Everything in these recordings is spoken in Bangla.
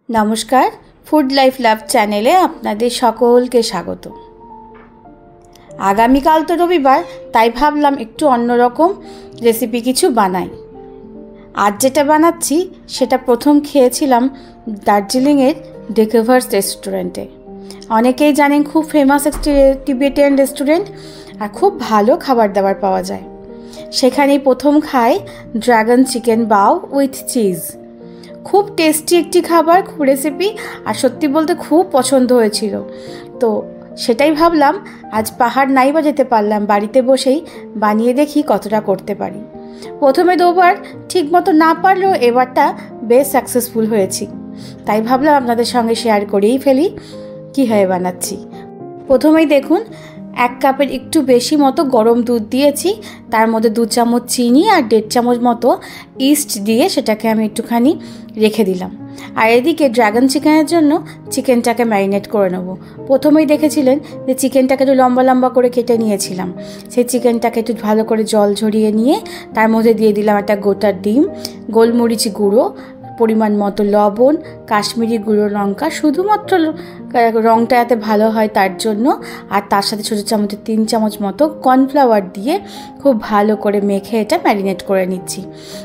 नमस्कार फूड लाइफ लाभ चैनेले आपनादेर सकलके स्वागत। आगामीकाल तो रविवार ताई भाबलाम एकटू अन्यरकम रेसिपि किछु बानाई। आज जेटा बानाচ্ছি सेटा प्रथम खेयेछिलाम दार्जिलिंगेर डेकोभार्स रेस्टुरेंटे। अनेकेई जानेन खूब फेमास टिबेटियान रेस्टुरेंट और खूब भालो खाबार दाबार पाওয়া যায়। सेखानेই प्रथम खाई ड्रैगन चिकेन बाउ उइथ चीज। खूब टेस्टी एकटी खाबार, खूब रेसिपि और सत्यि बोलते खूब पसंद हयेछिलो। तो सेटाई भाबलाम आज पाहाड़ नाई बा जेते पारलाम, बाड़ीते बसेई बानिये देखी कतटा करते पारी। प्रथमे दोबार ठीक मतो ना पारलेও एबारटा बेश सक्सेसफुल हयेछि, ताई भाबलाम आपनादेर संगे शेयार करेई फेली किभाबे बानाচ্ছি। प्रथमेই देखुन एक कपेर एकटू बेशी मतो गरम दूध दिएছি, तार मধ্যে 2 চামচ চিনি और 1.5 চামচ मतो ইস্ট দিয়ে সেটাকে আমি একটুখানি রেখে দিলাম। আর এদিকে ড্রাগন চিকেনের জন্য চিকেনটাকে ম্যারিনেট করে নেব। প্রথমেই দেখেছিলেন যে চিকেনটাকে একটু লম্বা লম্বা করে কেটে নিয়েছিলাম। সেই চিকেনটাকে একটু ভালো করে জল ঝরিয়ে নিয়ে তার মধ্যে দিয়ে দিলাম একটা গোটা ডিম, গোলমরিচ গুঁড়ো, পরিমাণ মতো লবণ, কাশ্মীরি গুঁড়ো লঙ্কা, শুধুমাত্র রঙটা যাতে ভালো হয় তার জন্য, আর তার সাথে ছোটো চামচে 3 চামচ মতো কর্নফ্লাওয়ার দিয়ে খুব ভালো করে মেখে এটা ম্যারিনেট করে নিচ্ছি।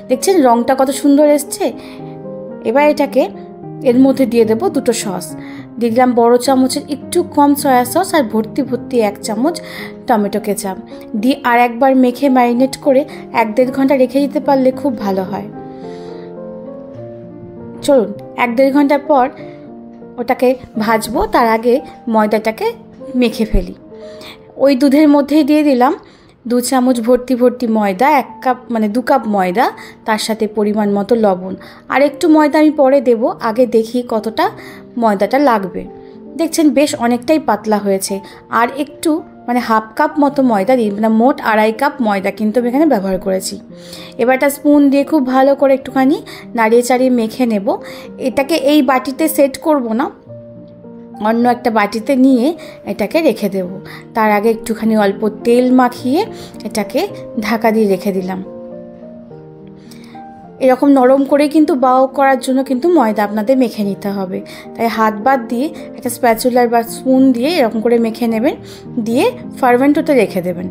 দেখছেন রঙটা কত সুন্দর এসছে। এবার এটাকে এর মধ্যে দিয়ে দেবো 2টো সস। দিয়ে দিলাম বড় চামচের একটু কম সয়া সস আর ভর্তি 1 চামচ টমেটো কেচাপ দিয়ে আর একবার মেখে ম্যারিনেট করে 1-1.5 ঘন্টা রেখে দিতে পারলে খুব ভালো হয়। চলুন 1-1.5 ঘন্টা পর ওটাকে ভাজবো, তার আগে ময়দাটাকে মেখে ফেলি। ওই দুধের মধ্যেই দিয়ে দিলাম 2 চামচ ভর্তি ময়দা, 1 কাপ মানে 2 কাপ ময়দা, তার সাথে পরিমাণ মতো লবণ। আর একটু ময়দা আমি পরে দেব, আগে দেখি কতটা ময়দাটা লাগবে। দেখছেন বেশ অনেকটাই পাতলা হয়েছে। আর একটু মানে 1/2 কাপ মতো ময়দা দিই, মানে মোট 2.5 কাপ ময়দা কিন্তু আমি এখানে ব্যবহার করেছি। এবারটা স্পুন দিয়ে খুব ভালো করে একটুখানি নাড়িয়ে চাড়িয়ে মেখে নেব। এটাকে এই বাটিতে সেট করব না, অন্য একটা বাটিতে নিয়ে এটাকে রেখে দেব। তার আগে একটুখানি অল্প তেল মাখিয়ে এটাকে ঢাকা দিয়ে রেখে দিলাম। এরকম নরম করে কিন্তু বাও করার জন্য কিন্তু ময়দা আপনাদের মেখে নিতে হবে। তাই হাত বাদ দিয়ে একটা স্প্যাচুলার বা স্পুন দিয়ে এরকম করে মেখে নেবেন, দিয়ে ফার্মেন্ট হতে রেখে দেবেন।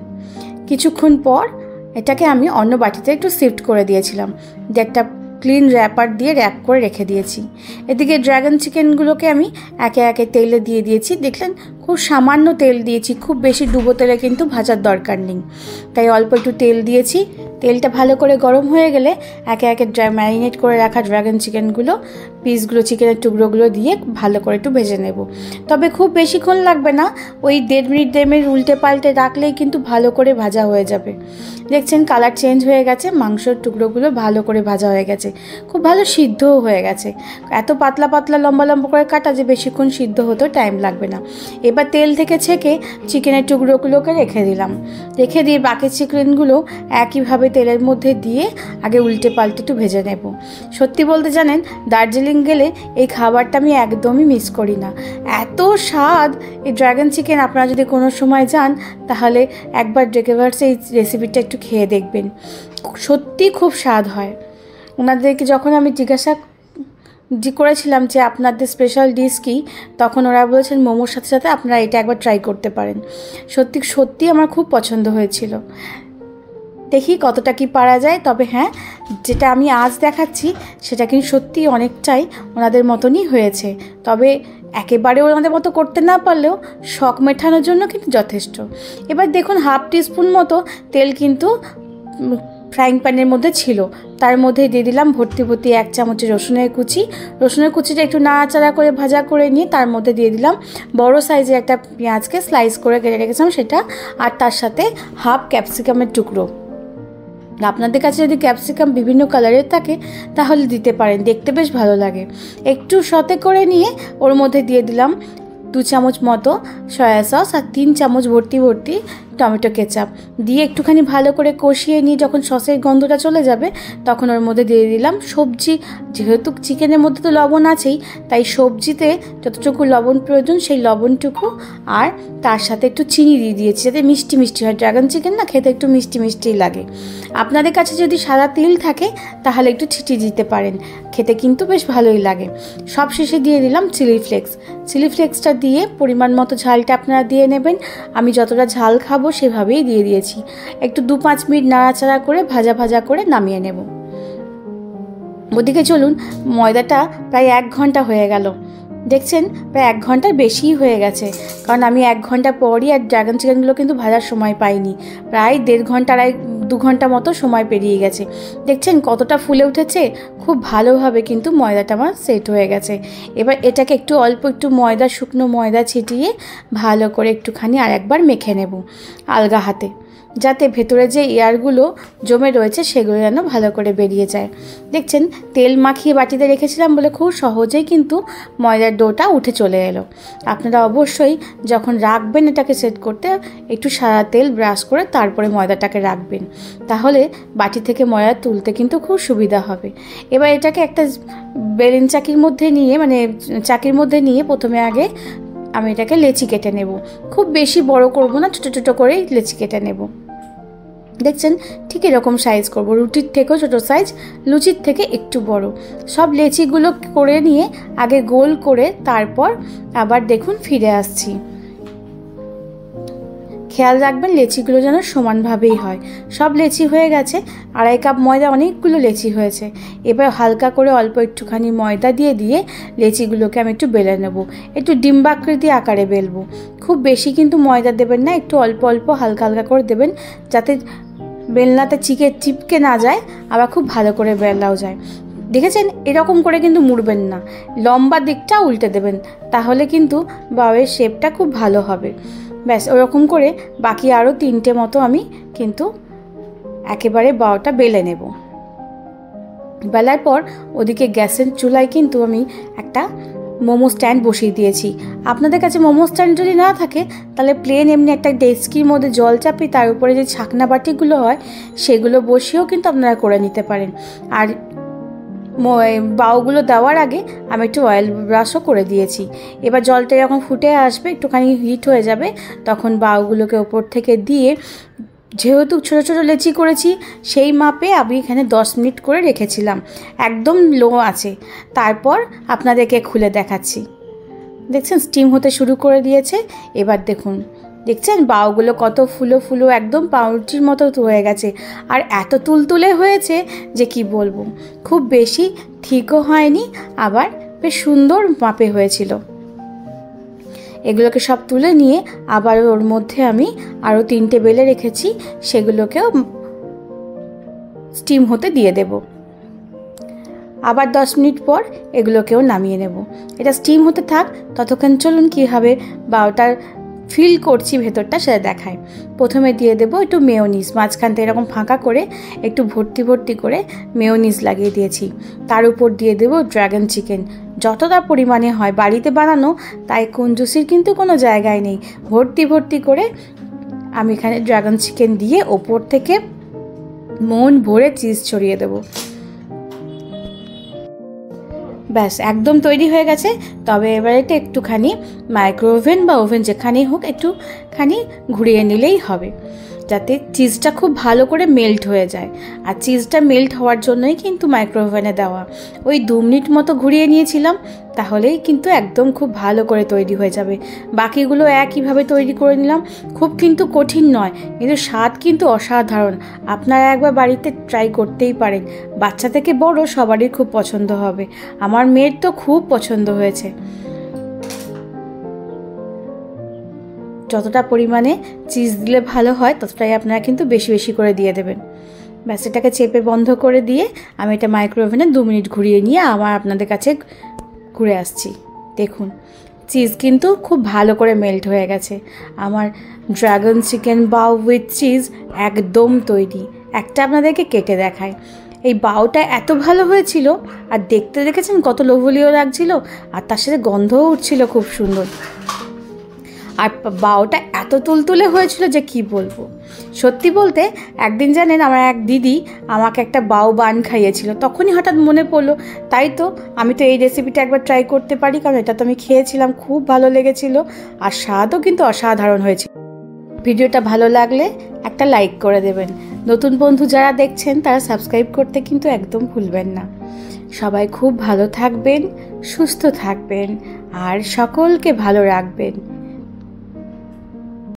কিছুক্ষণ পর এটাকে আমি অন্য বাটিতে একটু শিফট করে দিয়েছিলাম, যে একটা ক্লিন র্যাপার দিয়ে র্যাপ করে রেখে দিয়েছি। এদিকে ড্রাগন চিকেনগুলোকে আমি একে একে তেলে দিয়ে দিয়েছি। দেখলেন খুব সামান্য তেল দিয়েছি, খুব বেশি ডুবো তেলে কিন্তু ভাজার দরকার নেই। তাই অল্প একটু তেল দিয়েছি। তেলটা ভালো করে গরম হয়ে গেলে একে একে ম্যারিনেট করে রাখা ড্রাগন চিকেনগুলো, পিসগুলো, চিকেনের টুকরোগুলো দিয়ে ভালো করে একটু ভেজে নেব। তবে খুব বেশিক্ষণ লাগবে না, ওই 1.5 মিনিট উল্টে পাল্টে রাখলেই কিন্তু ভালো করে ভাজা হয়ে যাবে। দেখছেন কালার চেঞ্জ হয়ে গেছে, মাংসের টুকরোগুলো ভালো করে ভাজা হয়ে গেছে, খুব ভালো সিদ্ধও হয়ে গেছে। এত পাতলা পাতলা লম্বা লম্বা করে কাটা যে বেশিক্ষণ সিদ্ধ হতেও টাইম লাগবে না। এবার তেল থেকে ছেঁকে চিকেনের টুকরোগুলোকে রেখে দিলাম। রেখে দিয়ে বাকি চিকেনগুলো একইভাবে তেলের মধ্যে দিয়ে আগে উল্টে পাল্টে একটু ভেজে নেব। সত্যি বলতে জানেন দার্জিলিং গেলে এই খাবারটা আমি একদমই মিস করি না। এত স্বাদ এই ড্রাগন চিকেন। আপনারা যদি কোনো সময় যান তাহলে একবার ডেকোভার্স এই রেসিপিটা একটু খেয়ে দেখবেন, সত্যি খুব স্বাদ হয়। ওনাদেরকে যখন আমি জিজ্ঞাসা করেছিলাম যে আপনাদের স্পেশাল ডিশ কী, তখন ওরা বলেছেন মোমোর সাথে সাথে আপনারা এটা একবার ট্রাই করতে পারেন। সত্যি আমার খুব পছন্দ হয়েছিল। দেখি কতটা কি পারা যায়। তবে হ্যাঁ, যেটা আমি আজ দেখাচ্ছি সেটা কিন্তু সত্যি অনেকটাই ওনাদের মতনই হয়েছে। তবে একেবারে ওনাদের মতো করতে না পারলেও শখ মেটানোর জন্য কিন্তু যথেষ্ট। এবার দেখুন 1/2 টিস্পুন মতো তেল কিন্তু ফ্রাইং প্যানের মধ্যে ছিল। তার মধ্যে দিয়ে দিলাম ভর্তি 1 চামচ রসুনের কুচি। রসুনের কুচিটা একটু নাড়াচাড়া করে ভাজা করে নিয়ে তার মধ্যে দিয়ে দিলাম বড় সাইজের একটা পেঁয়াজকে স্লাইস করে কেটে রেখেছিলাম সেটা, আর তার সাথে 1/2 ক্যাপসিকামের টুকরো। আপনাদের কাছে যদি ক্যাপসিকাম বিভিন্ন কালারের থাকে তাহলে দিতে পারেন, দেখতে বেশ ভালো লাগে। একটু সতে করে নিয়ে ওর মধ্যে দিয়ে দিলাম 2 চামচ মতো সয়া সস আর 3 চামচ ভর্তি টমেটো কেচাপ দিয়ে একটুখানি ভালো করে কষিয়ে নিয়ে যখন সসের গন্ধটা চলে যাবে তখন ওর মধ্যে দিয়ে দিলাম সবজি। যেহেতু চিকেনের মধ্যে তো লবণ আছেই, তাই সবজিতে যতটুকু লবণ প্রয়োজন সেই লবণটুকু, আর তার সাথে একটু চিনি দিয়ে দিয়েছি যাতে মিষ্টি মিষ্টি হয়। ড্রাগন চিকেন না খেতে একটু মিষ্টি মিষ্টি লাগে। আপনাদের কাছে যদি সাদা তিল থাকে তাহলে একটু ছিটিয়ে দিতে পারেন, খেতে কিন্তু বেশ ভালোই লাগে। সব শেষে দিয়ে দিলাম চিলি ফ্লেক্স। চিলি ফ্লেক্সটা দিয়ে পরিমাণ মতো ঝালটা আপনারা দিয়ে নেবেন। আমি যতটা ঝাল খাবো সেভাবেই দিয়ে দিয়েছি। একটু 2-5 মিনিট নাড়াচাড়া করে ভাজা ভাজা করে নামিয়ে নেব। ওদিকে চলুন, ময়দাটা প্রায় 1 ঘন্টা হয়ে গেল। দেখছেন প্রায় 1 ঘন্টার বেশিই হয়ে গেছে, কারণ আমি 1 ঘন্টা পরই আর ড্রাগন চিকেনগুলো কিন্তু ভাজার সময় পাইনি। প্রায় 1.5 ঘন্টা 2 ঘন্টা মতো সময় পেরিয়ে গেছে। দেখছেন কতটা ফুলে উঠেছে, খুব ভালোভাবে কিন্তু ময়দাটা আমার সেট হয়ে গেছে। এবার এটাকে অল্প একটু ময়দা, শুকনো ময়দা ছিটিয়ে ভালো করে একটুখানি আর একবার মেখে নেব আলগা হাতে, যাতে ভেতরে যে এয়ারগুলো জমে রয়েছে সেগুলো যেন ভালো করে বেরিয়ে যায়। দেখছেন তেল মাখিয়ে বাটিতে রেখেছিলাম বলে খুব সহজেই কিন্তু ময়দার ডোটা উঠে চলে এলো। আপনারা অবশ্যই যখন রাখবেন এটাকে সেট করতে একটু সাদা তেল ব্রাশ করে তারপরে ময়দাটাকে রাখবেন, তাহলে বাটি থেকে ময়দা তুলতে কিন্তু খুব সুবিধা হবে। এবার এটাকে একটা বেলেন চাকির মধ্যে নিয়ে, মানে চাকির মধ্যে নিয়ে প্রথমে আগে আমি এটাকে লেচি কেটে নেব। খুব বেশি বড় করব না, ছোটো ছোটো করেই লেচি কেটে নেব। দেখছেন ঠিক এরকম সাইজ করব, রুটির থেকেও ছোটো সাইজ, লুচির থেকে একটু বড়। সব লেচিগুলো করে নিয়ে আগে গোল করে তারপর আবার দেখুন ফিরে আসছি। খেয়াল রাখবেন লেচিগুলো যেন সমানভাবেই হয়। সব লেচি হয়ে গেছে, 2.5 কাপ ময়দা অনেকগুলো লেচি হয়েছে। এবার হালকা করে অল্প একটুখানি ময়দা দিয়ে লেচিগুলোকে আমি একটু বেলে নেব। একটু ডিম্বাকৃতি আকারে বেলবো। খুব বেশি কিন্তু ময়দা দেবেন না, একটু অল্প অল্প হালকা হালকা করে দেবেন, যাতে বেলনাতে চিপকে না যায়, আবার খুব ভালো করে বেলাও যায়। দেখেছেন এরকম করে কিন্তু মুড়বেন না, লম্বা দিকটা উল্টে দেবেন, তাহলে কিন্তু বাউয়ের শেপটা খুব ভালো হবে। ব্যাস ওরকম করে বাকি আরও 3টে মতো আমি কিন্তু একেবারে বাউটা বেলে নেব। বেলার পর ওদিকে গ্যাসের চুলায় কিন্তু আমি একটা মোমো স্ট্যান্ড বসিয়ে দিয়েছি। আপনাদের কাছে মোমো স্ট্যান্ড যদি না থাকে তাহলে প্লেন এমনি একটা ডেস্কির মধ্যে জল চাপিয়ে তার উপরে যে ছাকনা বাটিগুলো হয় সেগুলো বসিয়েও কিন্তু আপনারা করে নিতে পারেন। আর বাউগুলো দেওয়ার আগে আমি একটু অয়েল ব্রাশও করে দিয়েছি। এবার জলটা যখন ফুটে আসবে, একটুখানি হিট হয়ে যাবে, তখন বাউগুলোকে ওপর থেকে দিয়ে, যেহেতু ছোটো ছোটো লেচি করেছি সেই মাপে আমি এখানে 10 মিনিট করে রেখেছিলাম, একদম লো আছে। তারপর আপনাদেরকে খুলে দেখাচ্ছি। দেখছেন স্টিম হতে শুরু করে দিয়েছে। এবার দেখছেন বাউগুলো কত ফুলো ফুলো, একদম পাউরুটির মতো হয়ে গেছে, আর এত তুলতুলে হয়েছে যে কি বলবো। খুব বেশি ঠিকও হয়নি, আবার বেশ সুন্দর মাপে হয়েছিল। এগুলোকে সব তুলে নিয়ে আবার ওর মধ্যে আমি আরও 3টে বেলে রেখেছি, সেগুলোকেও স্টিম হতে দিয়ে দেব। আবার 10 মিনিট পর এগুলোকেও নামিয়ে নেব। এটা স্টিম হতে থাক, ততক্ষণ চলুন কীভাবে বাউটার ফিল করছি ভেতরটা সেটা দেখায়। প্রথমে দিয়ে দেবো একটু মেয়োনিজ, মাঝখানটা এরকম ফাঁকা করে একটু ভর্তি ভর্তি করে মেয়োনিজ লাগিয়ে দিয়েছি। তার উপর দিয়ে দেবো ড্রাগন চিকেন, যতটা পরিমাণে হয়, বাড়িতে বানানো, তাই কঞ্জুসির কিন্তু কোনো জায়গায় নেই। ভর্তি ভর্তি করে আমি এখানে ড্রাগন চিকেন দিয়ে ওপর থেকে মন ভরে চিজ ছড়িয়ে দেবো। ব্যাস একদম তৈরি হয়ে গেছে। তবে এবারে একটুখানি মাইক্রো ওভেন বা ওভেন যেখানেই হোক একটুখানি ঘুরিয়ে নিলেই হবে, যাতে চিজটা খুব ভালো করে মেল্ট হয়ে যায়। আর চিজটা মেল্ট হওয়ার জন্যই কিন্তু মাইক্রো ওভেনে দেওয়া। ওই 2 মিনিট মতো ঘুরিয়ে নিয়েছিলাম, তাহলেই কিন্তু একদম খুব ভালো করে তৈরি হয়ে যাবে। বাকিগুলো একইভাবে তৈরি করে নিলাম। খুব কিন্তু কঠিন নয়, কিন্তু স্বাদ কিন্তু অসাধারণ। আপনারা একবার বাড়িতে ট্রাই করতেই পারেন, বাচ্চা থেকে বড় সবারই খুব পছন্দ হবে। আমার মেয়ের তো খুব পছন্দ হয়েছে। যতটা পরিমাণে চিজ দিলে ভালো হয় ততটাই আপনারা কিন্তু বেশি বেশি করে দিয়ে দেবেন। ব্যাস এটাকে চেপে বন্ধ করে দিয়ে আমি এটা মাইক্রো ওভেনে 2 মিনিট ঘুরিয়ে নিয়ে আবার আপনাদের কাছে ঘুরে আসছি। দেখুন চিজ কিন্তু খুব ভালো করে মেল্ট হয়ে গেছে। আমার ড্রাগন চিকেন বাউ উইথ চিজ একদম তৈরি। একটা আপনাদেরকে কেটে দেখায়। এই বাউটা এত ভালো হয়েছিল, আর দেখতে দেখেছেন কত লোভনীয় লাগছিল, আর তার সাথে গন্ধও উঠছিল খুব সুন্দর। আর বাউটা এত তুলতুলে হয়েছিল যে কি বলবো। সত্যি বলতে একদিন জানেন আমার এক দিদি আমাকে একটা বাউ বান খাইয়েছিল, তখনই হঠাৎ মনে পড়লো তাই তো আমি তো এই রেসিপিটা একবার ট্রাই করতে পারি, কারণ এটা তো আমি খেয়েছিলাম, খুব ভালো লেগেছিল আর স্বাদও কিন্তু অসাধারণ হয়েছিল। ভিডিওটা ভালো লাগলে একটা লাইক করে দেবেন। নতুন বন্ধু যারা দেখছেন তারা সাবস্ক্রাইব করতে কিন্তু একদম ভুলবেন না। সবাই খুব ভালো থাকবেন, সুস্থ থাকবেন আর সকলকে ভালো রাখবেন।